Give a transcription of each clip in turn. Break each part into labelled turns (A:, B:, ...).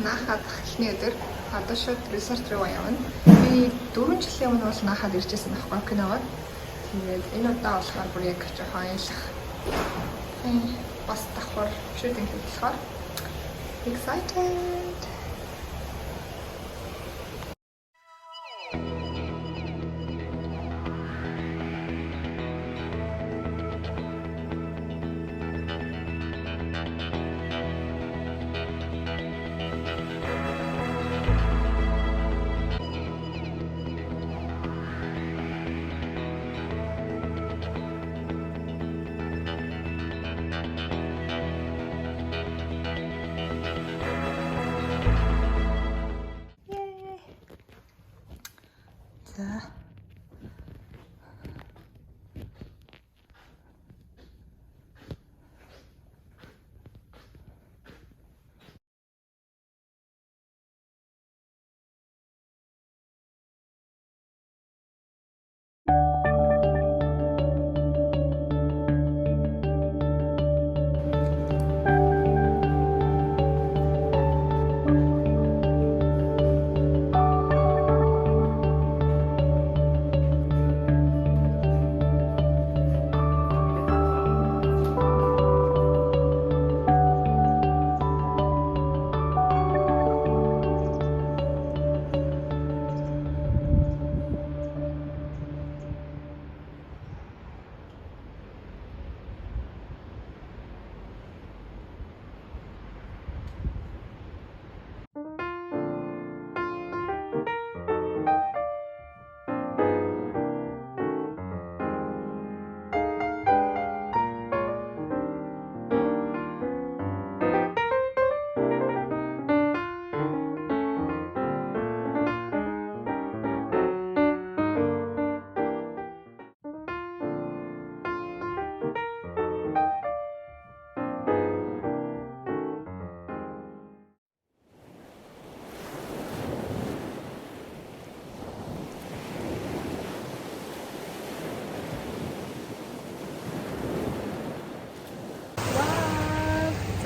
A: наахад эхний өдөр одоо шууд resort руу явна. Би 4 жилийн өмнө бол наахад иржсэн байхгүй Окинавад. Тэгээд энэ удаа болохоор бүр яг жоохон аялах. Бас давхар шүтинг болохоор excited.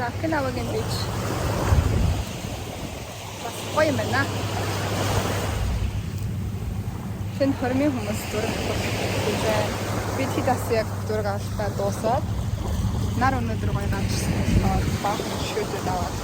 A: За Окинавагийн бич бас гоё юм байна. Хэн хормын хүмүүс зураг авах гэж би тэдээс яг зураг авалтаа дуусаад нар өнөдөр гоё ганцсан болохоор баахан шүдэд аваад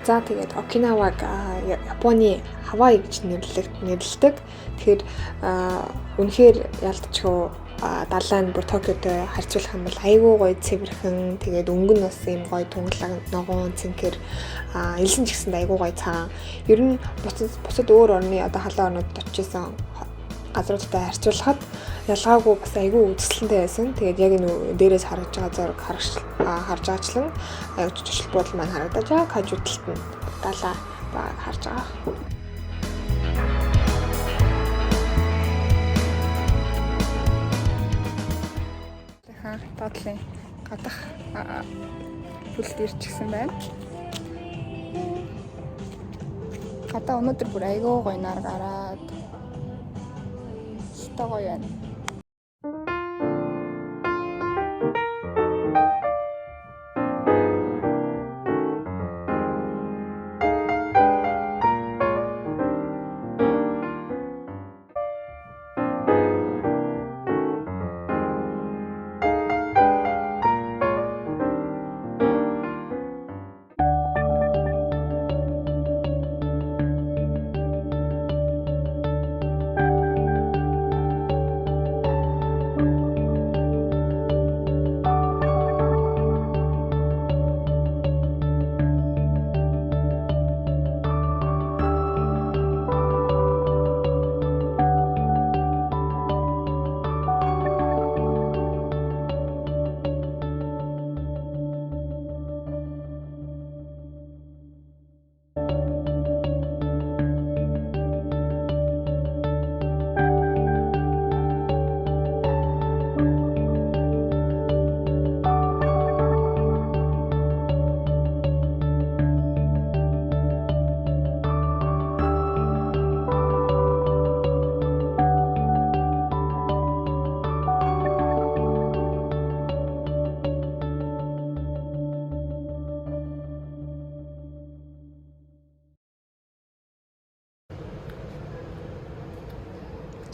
B: За тэгээд Окинаваг Японы Хавай гэж нэрлэгддэг. Тэгэхээр үнэхээр ялцчихгүй далайн бүр Токиотой харьцуулах юм бол айгүй гоё цэвэрхэн, тэгээд өнгө нь бас юм гоё тунгалаг ногоон цэнхэр элсэн ч гэсэн айгүй гоё цагаан. Ер нь бусад өөр орны одоо халуун орнуудад очижсэн газруудтай харьцуулахад ялгаагүй бас айгүй үзэсгэлэнтэй байсан. Тэгээд яг энэ дээрээс харж байгаа зураг харж байгаачлан аюул жишл буудал маань харагдаж байгаа. Хажуудалд нь далаа баг харж байгаа.
A: Тэгэхээр доотлын гадах бүлд ирчихсэн байна. Гадаа өнөөдөр бүр айгүй гоё нар гараад гоё байна.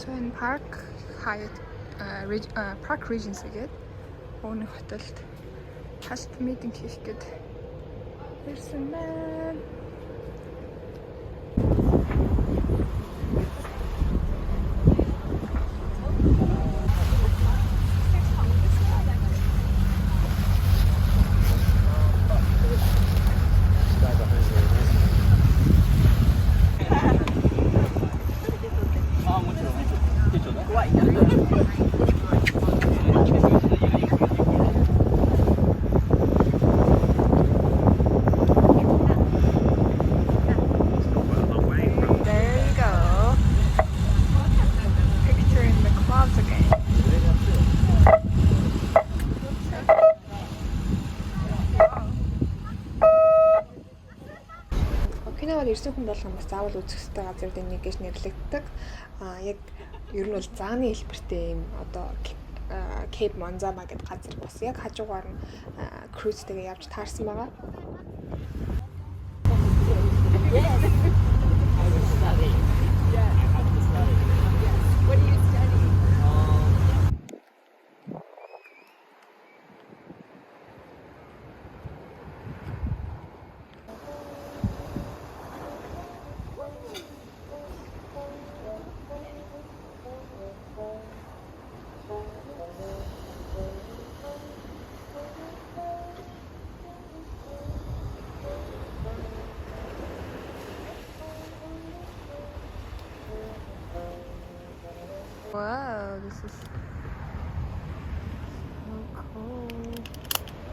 A: So энэ парк Hyatt Park Regency гэдэг өөний хотелд халт митинг хийх гээд ирсэн байна. Окинавад ирсэн хүн болгон бас заавал үзэх ёстой газруудын нэг гэж нэрлэгддэг. Яг ер нь бол зааны хэлбэртэй юм одоо Cape Monzama гэдэг газар бас яг хажуугаар нь cruise-тэйгээ явж таарсан байгаа. Wow, this is